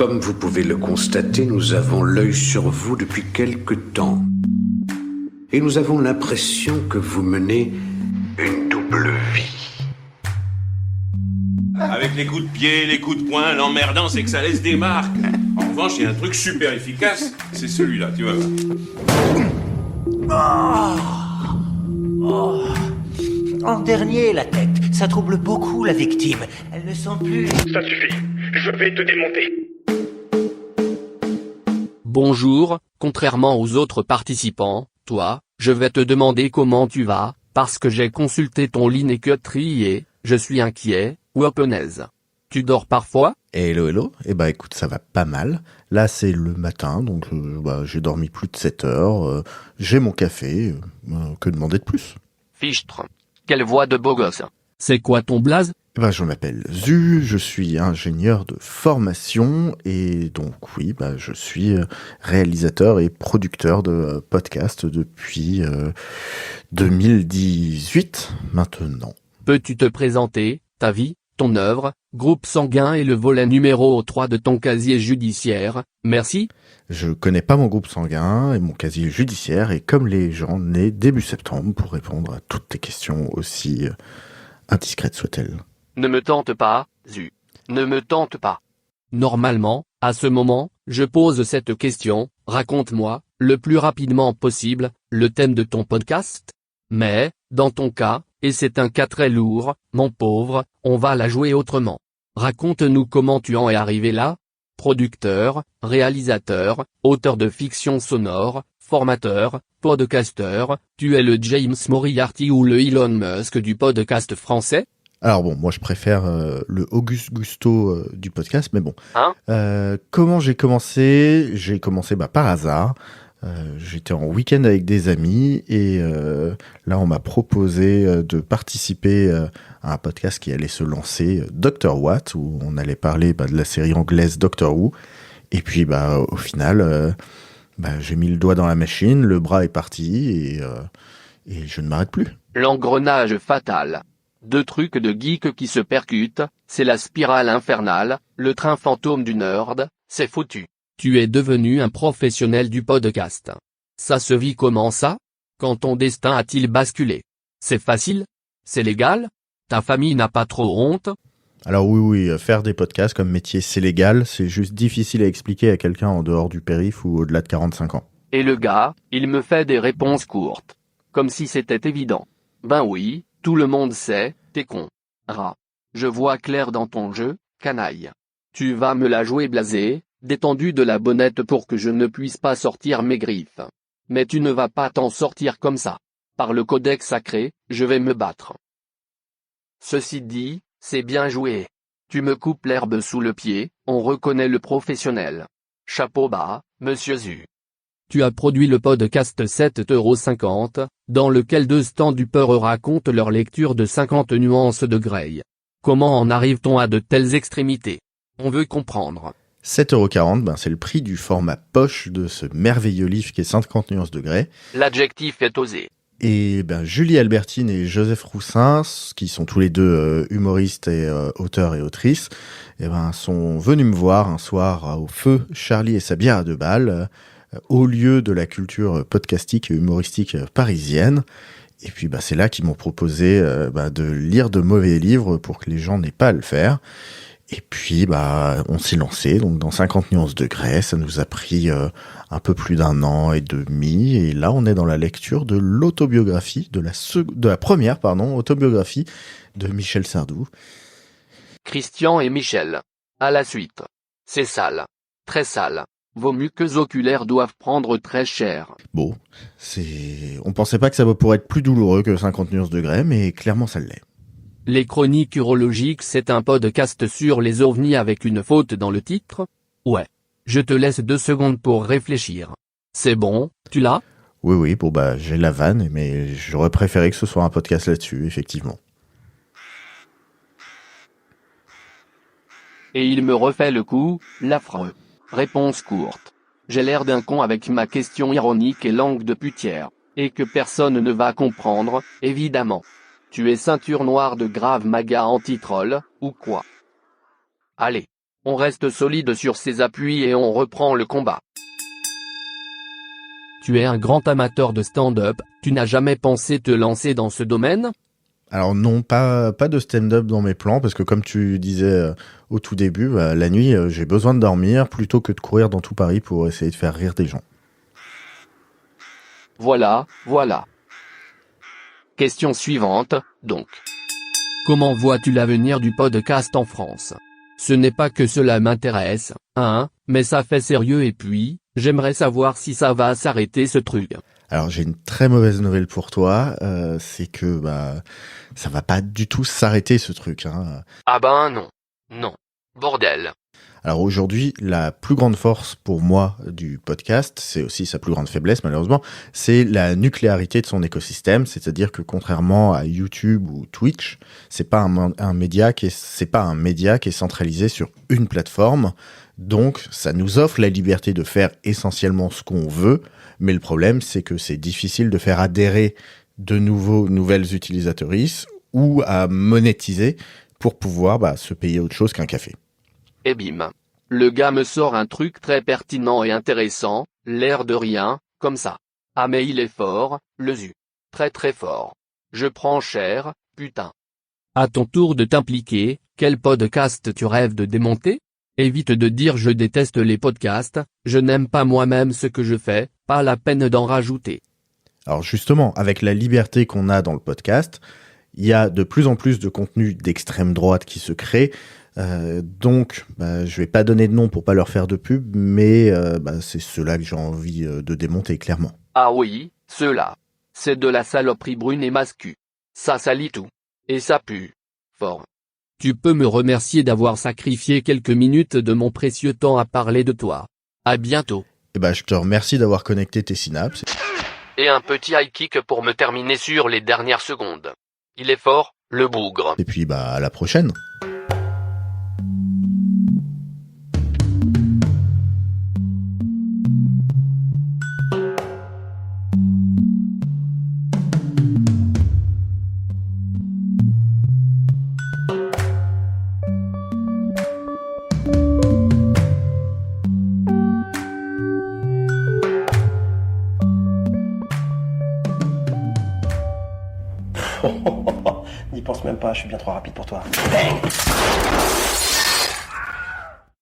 Comme vous pouvez le constater, nous avons l'œil sur vous depuis quelque temps. Et nous avons l'impression que vous menez une double vie. Avec les coups de pied, les coups de poing, l'emmerdant, c'est que ça laisse des marques. En revanche, il y a un truc super efficace, c'est celui-là, tu vois. En dernier, la tête. Ça trouble beaucoup la victime. Elle ne sent plus... Ça suffit. Je vais te démonter. Bonjour, contrairement aux autres participants, toi, je vais te demander comment tu vas, parce que j'ai consulté ton Linktree et je suis inquiet, Waponaise. Tu dors parfois? Hello. Eh ben écoute, ça va pas mal. Là c'est le matin, donc j'ai dormi plus de 7 heures. J'ai mon café. Que demander de plus? Fichtre. Quelle voix de beau gosse. C'est quoi ton blaze? Je m'appelle Zu, je suis ingénieur de formation et donc oui, je suis réalisateur et producteur de podcasts depuis 2018 maintenant. Peux-tu te présenter, ta vie, ton œuvre, groupe sanguin et le volet numéro 3 de ton casier judiciaire, merci? Je connais pas mon groupe sanguin et mon casier judiciaire et comme les gens nés début septembre pour répondre à toutes tes questions aussi indiscrètes soient-elles. Ne me tente pas, Zu. Ne me tente pas. Normalement, à ce moment, je pose cette question, raconte-moi, le plus rapidement possible, le thème de ton podcast. Mais, dans ton cas, et c'est un cas très lourd, mon pauvre, on va la jouer autrement. Raconte-nous comment tu en es arrivé là. Producteur, réalisateur, auteur de fiction sonore, formateur, podcasteur, tu es le James Moriarty ou le Elon Musk du podcast français? Alors bon, moi je préfère le Auguste Gusto du podcast, mais bon. Hein? Comment j'ai commencé? J'ai commencé par hasard. J'étais en week-end avec des amis et là on m'a proposé de participer à un podcast qui allait se lancer, Dr. What, où on allait parler de la série anglaise Doctor Who. Et puis au final, j'ai mis le doigt dans la machine, le bras est parti et je ne m'arrête plus. L'engrenage fatal. Deux trucs de geek qui se percutent, c'est la spirale infernale, le train fantôme du nerd, c'est foutu. Tu es devenu un professionnel du podcast. Ça se vit comment ça? Quand ton destin a-t-il basculé? C'est facile? C'est légal? Ta famille n'a pas trop honte? Alors oui, faire des podcasts comme métier c'est légal, c'est juste difficile à expliquer à quelqu'un en dehors du périph' ou au-delà de 45 ans. Et le gars, il me fait des réponses courtes. Comme si c'était évident. Ben oui, tout le monde sait, t'es con. Rat. Je vois clair dans ton jeu, canaille. Tu vas me la jouer blasée, détendu de la bonnette pour que je ne puisse pas sortir mes griffes. Mais tu ne vas pas t'en sortir comme ça. Par le codex sacré, je vais me battre. Ceci dit, c'est bien joué. Tu me coupes l'herbe sous le pied, on reconnaît le professionnel. Chapeau bas, monsieur Zu. Tu as produit le podcast 7,50 €, dans lequel deux stand-uppers racontent leur lecture de 50 nuances de Grey. Comment en arrive-t-on à de telles extrémités? On veut comprendre. 7,40 €, c'est le prix du format poche de ce merveilleux livre qui est 50 nuances de Grey. L'adjectif est osé. Et Julie Albertine et Joseph Roussin, qui sont tous les deux humoristes et auteurs et autrices, sont venus me voir un soir au feu Charlie et sa bière à 2 balles, au lieu de la culture podcastique et humoristique parisienne. Et puis c'est là qu'ils m'ont proposé de lire de mauvais livres pour que les gens n'aient pas à le faire. Et puis on s'est lancé donc dans 50 nuances de Grey. Ça nous a pris un peu plus d'1 an et demi. Et là on est dans la lecture de l'autobiographie, de la première autobiographie de Michel Sardou. Christian et Michel. À la suite. C'est sale. Très sale. Vos muqueuses oculaires doivent prendre très cher. Bon, on pensait pas que ça pourrait être plus douloureux que 50 nuances de Grey, mais clairement ça l'est. Les chroniques urologiques, c'est un podcast sur les ovnis avec une faute dans le titre? Ouais. Je te laisse 2 secondes pour réfléchir. C'est bon, tu l'as? Oui, j'ai la vanne, mais j'aurais préféré que ce soit un podcast là-dessus, effectivement. Et il me refait le coup, l'affreux. Réponse courte. J'ai l'air d'un con avec ma question ironique et langue de putière. Et que personne ne va comprendre, évidemment. Tu es ceinture noire de Krav Maga anti-troll, ou quoi? Allez. On reste solide sur ses appuis et on reprend le combat. Tu es un grand amateur de stand-up, tu n'as jamais pensé te lancer dans ce domaine? Alors non, pas de stand-up dans mes plans, parce que comme tu disais au tout début, la nuit, j'ai besoin de dormir plutôt que de courir dans tout Paris pour essayer de faire rire des gens. Voilà. Question suivante, donc. Comment vois-tu l'avenir du podcast en France? Ce n'est pas que cela m'intéresse, mais ça fait sérieux et puis, j'aimerais savoir si ça va s'arrêter ce truc. Alors j'ai une très mauvaise nouvelle pour toi, c'est que ça va pas du tout s'arrêter ce truc. Ah ben non, bordel. Alors aujourd'hui, la plus grande force pour moi du podcast, c'est aussi sa plus grande faiblesse malheureusement, c'est la nucléarité de son écosystème, c'est-à-dire que contrairement à YouTube ou Twitch, c'est pas un média qui est centralisé sur une plateforme, donc ça nous offre la liberté de faire essentiellement ce qu'on veut, mais le problème c'est que c'est difficile de faire adhérer de nouvelles utilisatrices ou à monétiser pour pouvoir se payer autre chose qu'un café. Et bim. Le gars me sort un truc très pertinent et intéressant, l'air de rien, comme ça. Ah mais il est fort, le zu. Très très fort. Je prends cher, putain. À ton tour de t'impliquer, quel podcast tu rêves de démonter? Évite de dire je déteste les podcasts, je n'aime pas moi-même ce que je fais, pas la peine d'en rajouter. Alors justement, avec la liberté qu'on a dans le podcast, il y a de plus en plus de contenus d'extrême droite qui se créent. Donc, je vais pas donner de nom pour pas leur faire de pub, mais c'est ceux-là que j'ai envie de démonter, clairement. Ah oui, ceux-là. C'est de la saloperie brune et mascu. Ça salit tout. Et ça pue. Fort. Tu peux me remercier d'avoir sacrifié quelques minutes de mon précieux temps à parler de toi. À bientôt. Je te remercie d'avoir connecté tes synapses. Et un petit high kick pour me terminer sur les dernières secondes. Il est fort, le bougre. Et puis, à la prochaine. N'y pense même pas, je suis bien trop rapide pour toi. Bang!